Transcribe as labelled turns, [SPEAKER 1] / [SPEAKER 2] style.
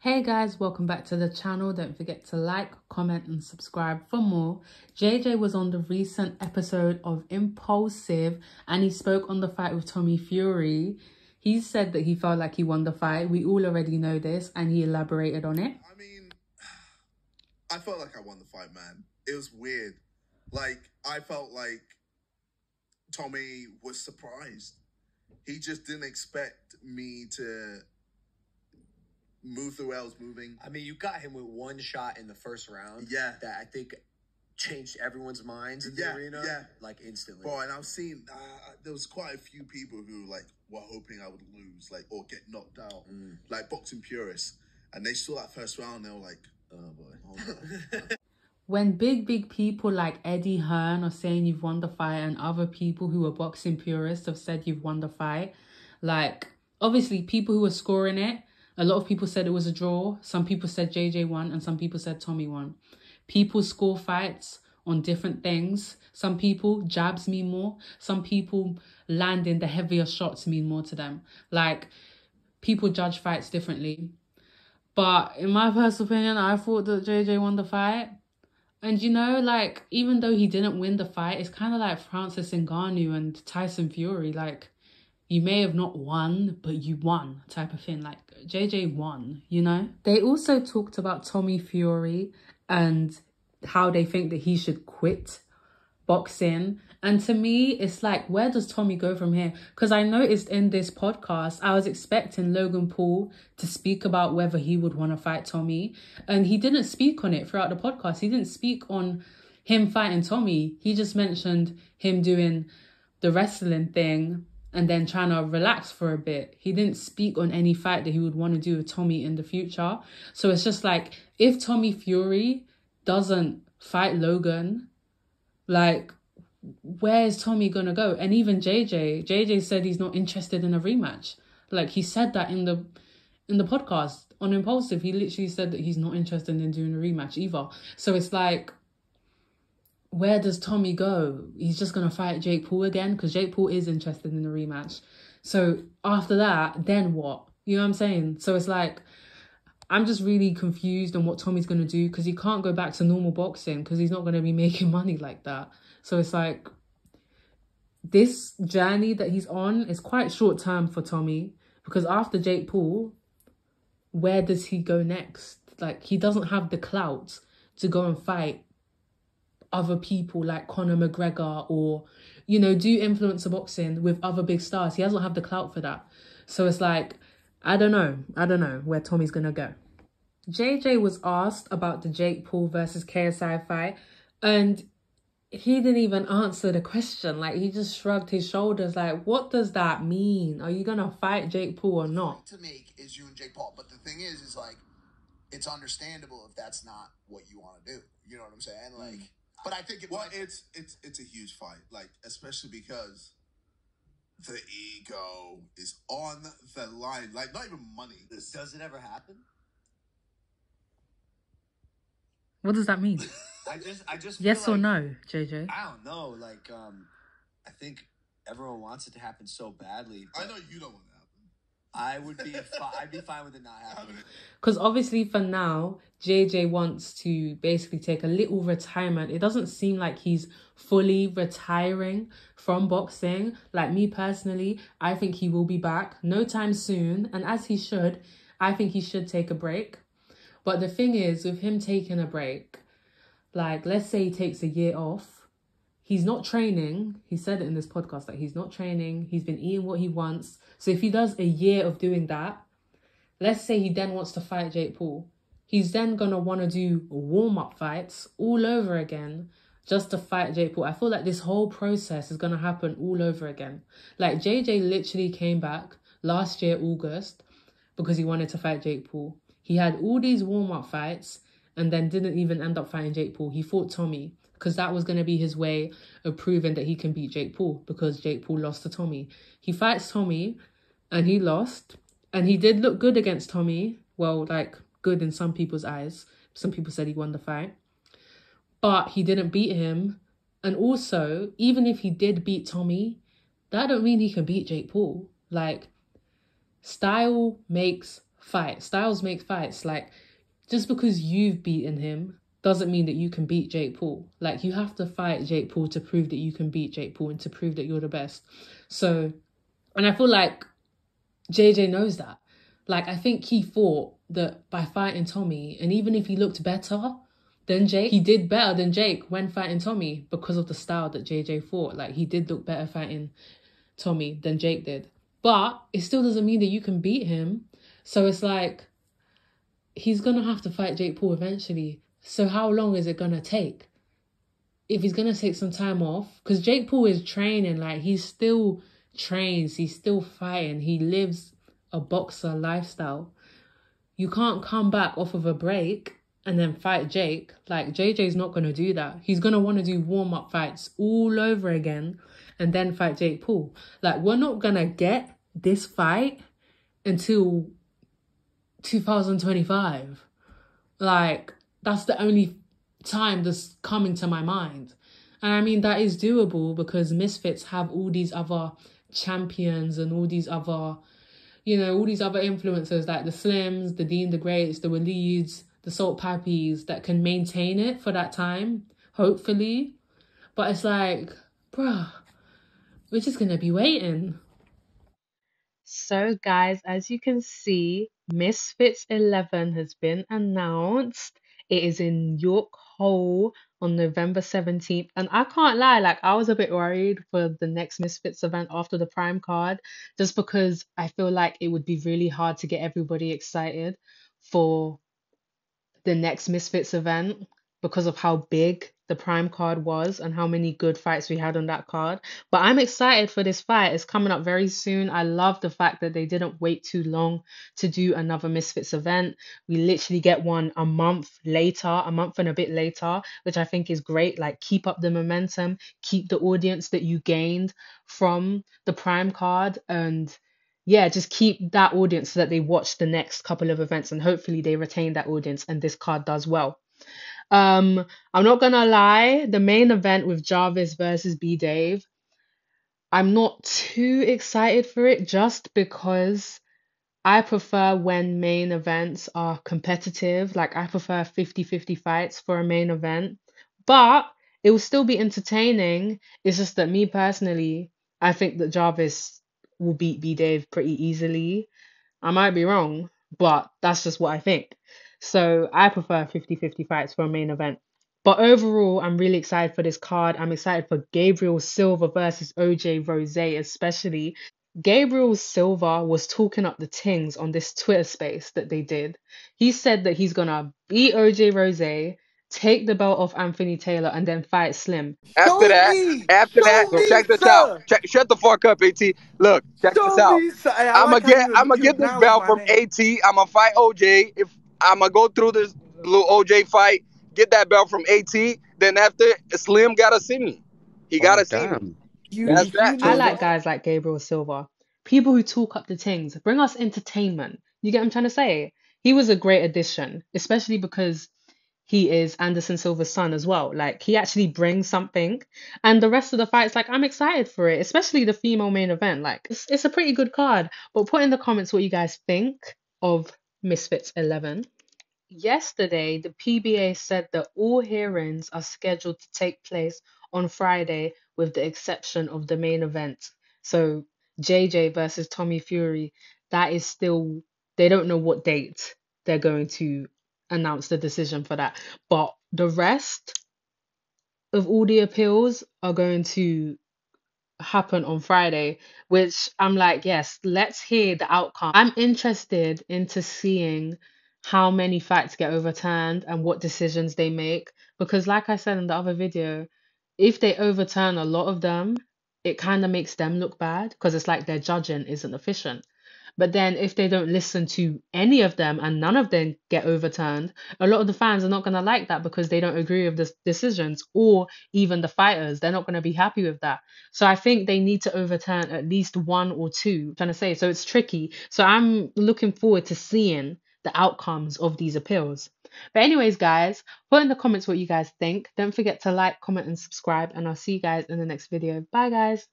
[SPEAKER 1] Hey guys, welcome back to the channel. Don't forget to like, comment and subscribe for more. JJ was on the recent episode of Impulsive and he spoke on the fight with Tommy Fury. He said that he felt like he won the fight. We all already know this and he elaborated on it.
[SPEAKER 2] I mean, I felt like I won the fight, man. It was weird. Like, I felt like Tommy was surprised. He just didn't expect me to move the way I was moving.
[SPEAKER 3] I mean, you got him with one shot in the first round.
[SPEAKER 2] Yeah.
[SPEAKER 3] That I think changed everyone's minds in the arena. Yeah. Like, instantly.
[SPEAKER 2] Bro, and I've seen, there was quite a few people who, like, were hoping I would lose, like, or get knocked out. Like, boxing purists. And they saw that first round, they were like, oh, boy. Hold on.
[SPEAKER 1] When big people like Eddie Hearn are saying you've won the fight and other people who are boxing purists have said you've won the fight, like, obviously people who are scoring it, a lot of people said it was a draw. Some people said JJ won and some people said Tommy won. People score fights on different things. Some people, jabs mean more. Some people, landing the heavier shots mean more to them. Like, people judge fights differently. But in my personal opinion, I thought that JJ won the fight. And you know, like, even though he didn't win the fight, it's kind of like Francis Ngannou and Tyson Fury. Like, you may have not won, but you won type of thing. Like, JJ won, you know? They also talked about Tommy Fury and how they think that he should quit boxing. And to me, it's like, where does Tommy go from here? Because I noticed in this podcast, I was expecting Logan Paul to speak about whether he would want to fight Tommy. And he didn't speak on it throughout the podcast. He didn't speak on him fighting Tommy. He just mentioned him doing the wrestling thing and then trying to relax for a bit. He didn't speak on any fight that he would want to do with Tommy in the future. So it's just like, if Tommy Fury doesn't fight Logan, like, where is Tommy gonna go? And even JJ said he's not interested in a rematch. Like, he said that in the podcast on Impulsive. He literally said that he's not interested in doing a rematch either. So it's like, where does Tommy go? He's just going to fight Jake Paul again? Because Jake Paul is interested in the rematch. So after that, then what? You know what I'm saying? So it's like, I'm just really confused on what Tommy's going to do, because he can't go back to normal boxing because he's not going to be making money like that. So it's like, this journey that he's on is quite short term for Tommy, because after Jake Paul, where does he go next? Like, he doesn't have the clout to go and fight other people like Conor McGregor or, you know, do influencer boxing with other big stars. He doesn't have the clout for that. So it's like, I don't know where Tommy's gonna go. JJ was asked about the Jake Paul versus KSI fight and he didn't even answer the question. Like, he just shrugged his shoulders like, what does that mean? Are you gonna fight Jake Paul or not?
[SPEAKER 4] To make is you and Jake Paul, but the thing is like, it's understandable if that's not what you want to do. You know what I'm saying? Like, but I think
[SPEAKER 2] it's a huge fight, like, especially because the ego is on the line. Like, not even money.
[SPEAKER 3] Does it ever happen?
[SPEAKER 1] What does that mean?
[SPEAKER 3] I just
[SPEAKER 1] yes
[SPEAKER 3] feel
[SPEAKER 1] or
[SPEAKER 3] like,
[SPEAKER 1] no, JJ?
[SPEAKER 3] I don't know. Like, I think everyone wants it to happen so badly.
[SPEAKER 2] I know you don't want it to happen.
[SPEAKER 3] I'd be fine with it not happening.
[SPEAKER 1] Because obviously for now, JJ wants to basically take a little retirement. It doesn't seem like he's fully retiring from boxing. Like, me personally, I think he will be back no time soon. And as he should, I think he should take a break. But the thing is, with him taking a break, like, let's say he takes a year off. He's not training. He said it in this podcast that he's not training. He's been eating what he wants. So if he does a year of doing that, let's say he then wants to fight Jake Paul. He's then going to want to do warm-up fights all over again just to fight Jake Paul. I feel like this whole process is going to happen all over again. Like, JJ literally came back last year, August, because he wanted to fight Jake Paul. He had all these warm-up fights and then didn't even end up fighting Jake Paul. He fought Tommy, because that was going to be his way of proving that he can beat Jake Paul, because Jake Paul lost to Tommy. He fights Tommy and he lost, and he did look good against Tommy. Well, like, good in some people's eyes. Some people said he won the fight, but he didn't beat him. And also, even if he did beat Tommy, that don't mean he can beat Jake Paul. Like, style makes fight. Styles make fights. Like, just because you've beaten him doesn't mean that you can beat Jake Paul. Like, you have to fight Jake Paul to prove that you can beat Jake Paul and to prove that you're the best. So, and I feel like JJ knows that. Like, I think he thought that by fighting Tommy, and even if he looked better than Jake, he did better than Jake when fighting Tommy because of the style that JJ fought. Like, he did look better fighting Tommy than Jake did. But it still doesn't mean that you can beat him. So it's like, he's going to have to fight Jake Paul eventually. So how long is it going to take? If he's going to take some time off, because Jake Paul is training, like, he still trains, he's still fighting, he lives a boxer lifestyle. You can't come back off of a break and then fight Jake. Like, JJ's not going to do that. He's going to want to do warm-up fights all over again and then fight Jake Paul. Like, we're not going to get this fight until 2025. Like, that's the only time that's coming to my mind. And I mean, that is doable because Misfits have all these other champions and all these other, you know, all these other influencers like the Slims, the Dean the Greats, the Waleeds, the Salt Pappies that can maintain it for that time, hopefully. But it's like, bruh, we're just going to be waiting. So, guys, as you can see, Misfits 11 has been announced. It is in York Hall on November 17th. And I can't lie, like, I was a bit worried for the next Misfits event after the Prime card, just because I feel like it would be really hard to get everybody excited for the next Misfits event because of how big the Prime card was and how many good fights we had on that card. But I'm excited for this fight. It's coming up very soon. I love the fact that they didn't wait too long to do another Misfits event. We literally get one a month later, a month and a bit later, which I think is great. Like, keep up the momentum, keep the audience that you gained from the Prime card, and yeah, just keep that audience so that they watch the next couple of events and hopefully they retain that audience and this card does well. I'm not gonna lie, the main event with Jarvis versus B Dave, I'm not too excited for it just because I prefer when main events are competitive. Like, I prefer 50-50 fights for a main event, but it will still be entertaining. It's just that me personally, I think that Jarvis will beat B Dave pretty easily. I might be wrong, but that's just what I think. So I prefer 50-50 fights for a main event. But overall, I'm really excited for this card. I'm excited for Gabriel Silva versus OJ Rose, especially. Gabriel Silva was talking up the tings on this Twitter space that they did. He said that he's gonna beat OJ Rose, take the belt off Anthony Taylor, and then fight Slim.
[SPEAKER 5] After that,
[SPEAKER 6] Show me,
[SPEAKER 5] check this out.
[SPEAKER 6] sir.
[SPEAKER 5] Shut the fuck up, At. Look, check this
[SPEAKER 6] Show
[SPEAKER 5] out.
[SPEAKER 6] me, sir. Hey, I like how
[SPEAKER 5] I'ma
[SPEAKER 6] you
[SPEAKER 5] get this
[SPEAKER 6] acknowledge
[SPEAKER 5] belt
[SPEAKER 6] my
[SPEAKER 5] from
[SPEAKER 6] name.
[SPEAKER 5] At. I'ma fight OJ. If I'ma go through this little OJ fight, get that belt from At. Then after, Slim gotta see me. He gotta see me. That's that.
[SPEAKER 1] I
[SPEAKER 6] know
[SPEAKER 1] like
[SPEAKER 6] what?
[SPEAKER 1] guys like Gabriel Silva, people who talk up the things, bring us entertainment. You get what I'm trying to say? He was a great addition, especially because he is Anderson Silva's son as well. Like, he actually brings something, and the rest of the fights, like, I'm excited for it, especially the female main event. Like, it's a pretty good card. But put in the comments what you guys think of Misfits 11. Yesterday, the PBA said that all hearings are scheduled to take place on Friday, with the exception of the main event. So, JJ versus Tommy Fury, that is still, they don't know what date they're going to announce the decision for that. But the rest of all the appeals are going to happen on Friday, which I'm like, yes, let's hear the outcome. I'm interested into seeing how many fights get overturned and what decisions they make. Because like I said in the other video, if they overturn a lot of them, it kind of makes them look bad because it's like their judging isn't efficient. But then if they don't listen to any of them and none of them get overturned, a lot of the fans are not going to like that because they don't agree with the decisions, or even the fighters. They're not going to be happy with that. So I think they need to overturn at least one or two, I'm trying to say. So it's tricky. So I'm looking forward to seeing the outcomes of these appeals. But anyways, guys, put in the comments what you guys think. Don't forget to like, comment, and subscribe, and I'll see you guys in the next video. Bye, guys.